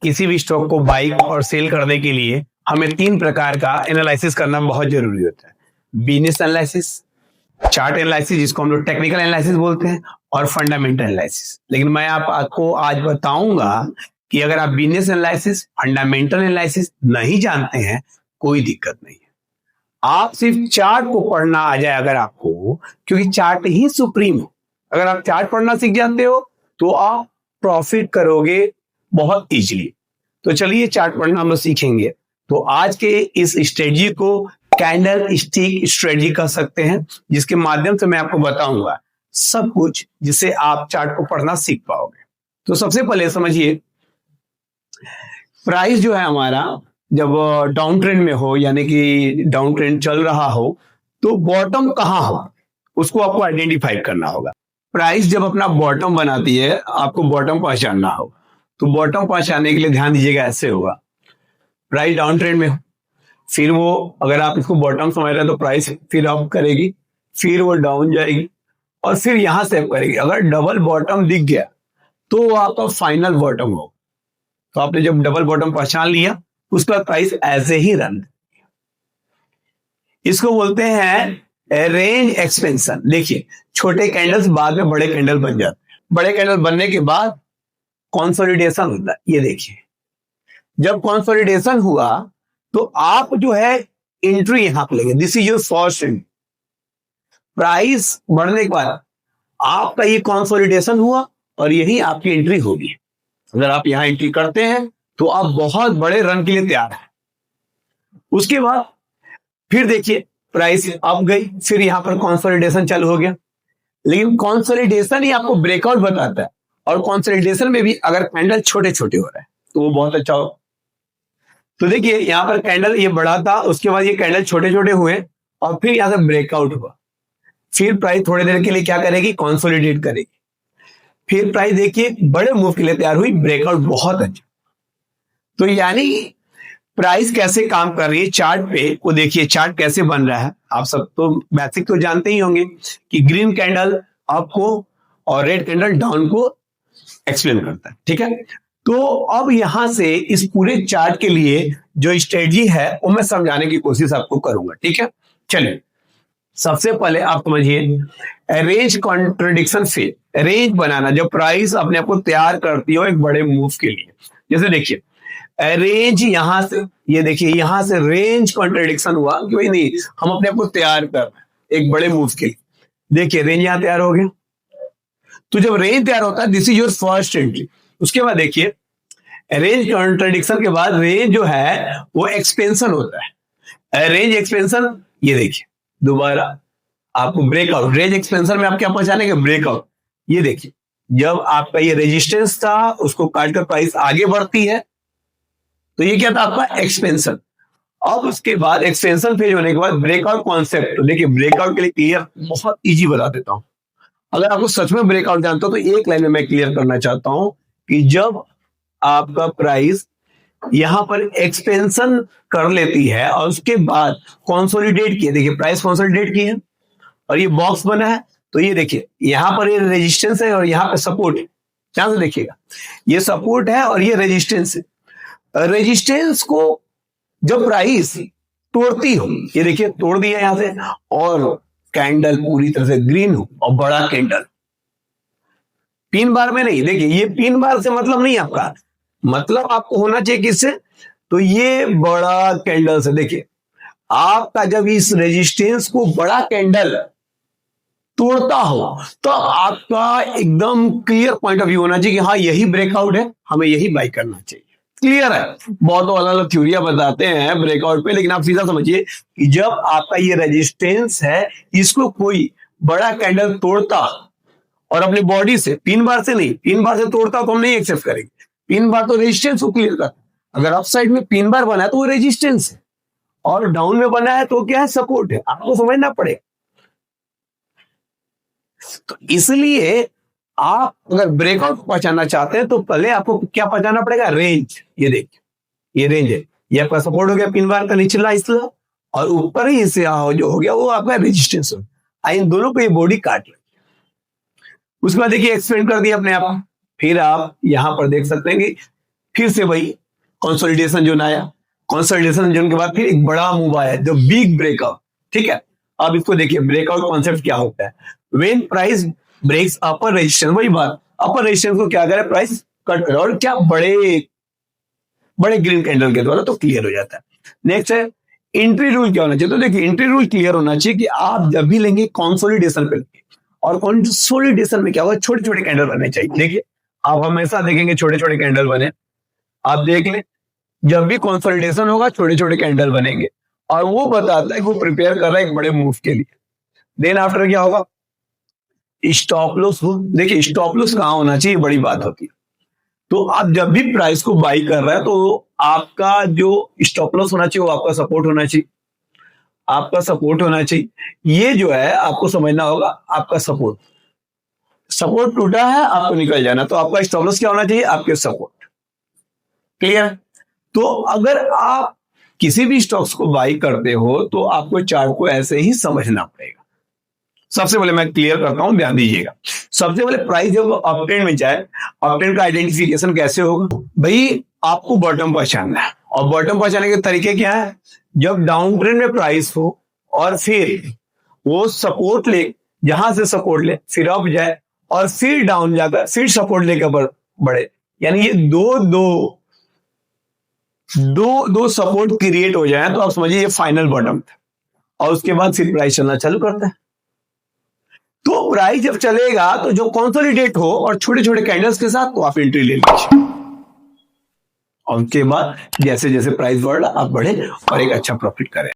किसी भी स्टॉक को बाई और सेल करने के लिए हमें तीन प्रकार का एनालिसिस करना बहुत जरूरी होता है। बिजनेस एनालिसिस, चार्ट एनालिसिस जिसको हम लोग टेक्निकल एनालिसिस बोलते हैं, और फंडामेंटल एनालिसिस। लेकिन मैं आपको आज बताऊंगा कि अगर आप बिजनेस एनालिसिस, फंडामेंटल एनालिसिस नहीं जानते हैं, कोई दिक्कत नहीं है। आप सिर्फ चार्ट को पढ़ना आ जाए अगर आपको, क्योंकि चार्ट ही सुप्रीम है। अगर आप चार्ट पढ़ना सीख जाते हो तो आप प्रॉफिट करोगे बहुत इजीली। तो चलिए चार्ट पढ़ना हम लोग सीखेंगे। तो आज के इस स्ट्रेटजी को कैंडल स्टिक स्ट्रेटजी कह सकते हैं, जिसके माध्यम से मैं आपको बताऊंगा सब कुछ, जिससे आप चार्ट को पढ़ना सीख पाओगे। तो सबसे पहले समझिए, प्राइस जो है हमारा जब डाउन ट्रेंड में हो, यानी कि डाउन ट्रेंड चल रहा हो, तो बॉटम कहां हो उसको आपको आइडेंटिफाई करना होगा। प्राइस जब अपना बॉटम बनाती है, आपको बॉटम पहचानना होगा। तो बॉटम पहचानने के लिए ध्यान दीजिएगा, ऐसे होगा। प्राइस डाउन ट्रेंड में हो, फिर वो, अगर आप इसको बॉटम समझ रहे हैं तो प्राइस फिर अप करेगी, फिर वो डाउन जाएगी और फिर यहां से अप करेगी। अगर डबल बॉटम दिख गया तो वो आपका फाइनल बॉटम हो। तो आपने जब डबल बॉटम पहचान लिया, उसका प्राइस ऐसे ही रन। इसको बोलते हैं रेंज एक्सपेंशन। देखिए, छोटे कैंडल्स बाद में बड़े कैंडल बन जाते हैं। बड़े कैंडल बनने के बाद कंसोलिडेशन होता है। ये देखिए, जब कंसोलिडेशन हुआ तो आप जो है एंट्री यहां पे लेंगे। This is your first entry. Price बढ़ने के बाद आपका ये कंसोलिडेशन हुआ और यही आपकी एंट्री होगी। अगर आप यहां एंट्री करते हैं तो आप बहुत बड़े रन के लिए तैयार हैं। उसके बाद फिर देखिए, प्राइस अप गई, फिर यहां पर कंसोलिडेशन चालू हो गया। लेकिन कंसोलिडेशन ही आपको ब्रेकआउट बताता है, और कंसोलिडेशन में भी अगर कैंडल छोटे छोटे हो रहे हैं तो वो बहुत अच्छा हो। तो देखिए, यहां पर कैंडल ये बड़ा था, उसके बाद ये कैंडल छोटे छोटे हुए और फिर यहां से ब्रेकआउट हुआ। फिर प्राइस थोड़ी देर के लिए क्या करेगी, कंसोलिडेट करेगी। फिर प्राइस देखिए बड़े मूव के लिए तैयार हुई, ब्रेकआउट बहुत अच्छा। तो यानी प्राइस कैसे काम कर रही है चार्ट पे, वो देखिए चार्ट कैसे बन रहा है। आप सब तो बेसिक तो जानते ही होंगे कि ग्रीन कैंडल अप को और रेड कैंडल डाउन को एक्सप्लेन करता है, ठीक है। तो अब यहां से इस पूरे चार्ट के लिए जो स्ट्रेटजी है वो मैं समझाने की कोशिश आपको करूंगा, ठीक है। चलिए, सबसे पहले आप समझिए रेंज कॉन्ट्रडिक्शन फेज। रेंज बनाना, जब प्राइस अपने आप को तैयार करती हो एक बड़े मूव के लिए। जैसे देखिए, रेंज यहां से, ये देखिए यहां से रेंज कॉन्ट्रडिक्शन हुआ कि भाई नहीं, हम अपने आप को तैयार कर एक बड़े मूव के लिए। देखिए रेंज यहां तैयार हो गया। तो जब रेंज तैयार होता है, this is your first entry. उसके बाद देखिए, रेंज कॉन्ट्रडिक्शन के बाद रेंज जो है वो एक्सपेंशन होता है। रेंज एक्सपेंशन, ये देखिए दोबारा आपको ब्रेकआउट। रेंज एक्सपेंशन में आप क्या पहचानेंगे, ब्रेकआउट। ये देखिए, जब आपका ये रेजिस्टेंस था, उसको काटकर प्राइस आगे बढ़ती है, तो ये क्या था आपका एक्सपेंशन। अब उसके बाद एक्सपेंशन फेज होने के बाद ब्रेकआउट कॉन्सेप्ट। तो देखिए, ब्रेकआउट के लिए क्लियर बहुत इजी बता देता हूं। अगर आपको सच में ब्रेकआउट जानते हो तो एक लाइन में मैं क्लियर करना चाहता हूं कि जब आपका प्राइस यहां पर एक्सपेंशन कर लेती है और उसके बाद कंसोलिडेट किया, देखिए प्राइस कंसोलिडेट की है और ये बॉक्स बना है, तो ये देखिए यहां पर ये रेजिस्टेंस है और यहां पर सपोर्ट है। ध्यान से देखिएगा, ये सपोर्ट है और ये रेजिस्टेंस है। रेजिस्टेंस को जब प्राइस तोड़ती हो, ये देखिए तोड़ दिया यहां से, और कैंडल पूरी तरह से ग्रीन हो और बड़ा कैंडल, पिन बार में नहीं। देखिए, ये पिन बार से मतलब नहीं आपका, मतलब आपको होना चाहिए किससे, तो ये बड़ा कैंडल से। देखिए, आपका जब इस रेजिस्टेंस को बड़ा कैंडल तोड़ता हो तो आपका एकदम क्लियर पॉइंट ऑफ व्यू होना चाहिए कि हाँ यही ब्रेकआउट है, हमें यही बाई करना चाहिए। क्लियर है। बहुत अलग अलग थ्योरियां बताते हैं ब्रेकआउट पे, लेकिन आप सीधा समझिए कि जब आपका ये रेजिस्टेंस है, इसको कोई बड़ा कैंडल तोड़ता और अपनी बॉडी से, पिन बार से नहीं, पिन बार से तोड़ता तो हम नहीं एक्सेप्ट करेंगे। पिन बार तो रेजिस्टेंस को क्लियर करता। अगर अप साइड में पिन बार बना है तो वो रेजिस्टेंस है, और डाउन में बना है तो क्या है, सपोर्ट है। आपको समझना पड़ेगा। तो इसलिए आप अगर ब्रेकआउट पहचानना चाहते हैं तो पहले आपको क्या पहचानना पड़ेगा, रेंज। ये देखिए, ये रेंज है, ये आपका सपोर्ट हो गया पिन बार का निचला हिस्सा, और ऊपर ही हिस्से जो हो गया वो आपका रेजिस्टेंस हो। इन दोनों को ये बॉडी काट ली। उसके बाद देखिए एक्सपेंड कर दिया अपने आप। फिर आप यहां पर देख सकते हैं कि फिर से वही कंसोलिडेशन जोन आया, कंसोलिडेशन जोन के बाद फिर एक बड़ा मूव आया, जो बिग ब्रेकआउट। ठीक है, अब इसको देखिए ब्रेकआउट कॉन्सेप्ट क्या होता है। When price breaks upper resistance, वही बात, अपर रेजिस्टेंस को क्या करे, प्राइस कट करे, और क्या बड़े बड़े ग्रीन कैंडल के द्वारा, तो क्लियर हो जाता है। नेक्स्ट है एंट्री रूल क्या होना चाहिए। तो देखिए एंट्री रूल क्लियर होना चाहिए कि आप जब भी लेंगे कंसोलिडेशन पे लेंगे, और कंसोलिडेशन में क्या होगा, छोटे छोटे कैंडल बनने चाहिए। देखिए आप हमेशा देखेंगे छोटे छोटे कैंडल बने, आप देख लें जब भी कंसोलिडेशन होगा छोटे छोटे कैंडल बनेंगे, और वो बताता है कि वो प्रिपेयर कर रहा है एक बड़े मूव के लिए। देन आफ्टर क्या होगा, स्टॉप लॉस हो। देखिए स्टॉप लॉस कहाँ होना चाहिए, बड़ी बात होती है। तो आप जब भी प्राइस को बाई कर रहे हैं तो आपका जो स्टॉप लॉस होना चाहिए वो आपका सपोर्ट होना चाहिए, आपका सपोर्ट होना चाहिए। ये जो है आपको समझना होगा, आपका सपोर्ट टूटा है, आपको निकल जाना, तो आपका स्टॉप लॉस क्या होना चाहिए, आपके सपोर्ट। क्लियर। तो अगर आप किसी भी स्टॉक्स को बाई करते हो तो आपको चार्ट को ऐसे ही समझना पड़ेगा। सबसे पहले मैं क्लियर करता हूं, ध्यान दीजिएगा। सबसे पहले प्राइस जब अपट्रेंड में जाए, अपट्रेंड का आइडेंटिफिकेशन कैसे होगा भाई, आपको बॉटम पहचानना है, और बॉटम पहचानने के तरीके क्या है, जब डाउन ट्रेंड में प्राइस हो और फिर वो सपोर्ट ले, जहां से सपोर्ट ले फिर अप जाए और फिर डाउन जाकर फिर सपोर्ट लेकर बढ़े, यानी ये दो सपोर्ट क्रिएट हो जाए तो आप समझिए ये फाइनल बॉटम था, और उसके बाद फिर प्राइस चलना चालू करता है। तो प्राइस जब चलेगा तो जो कंसोलिडेट हो और छोटे छोटे कैंडल्स के साथ, तो आप एंट्री ले लीजिए, और उसके बाद जैसे जैसे प्राइस बढ़ा आप बढ़े और एक अच्छा प्रॉफिट करें।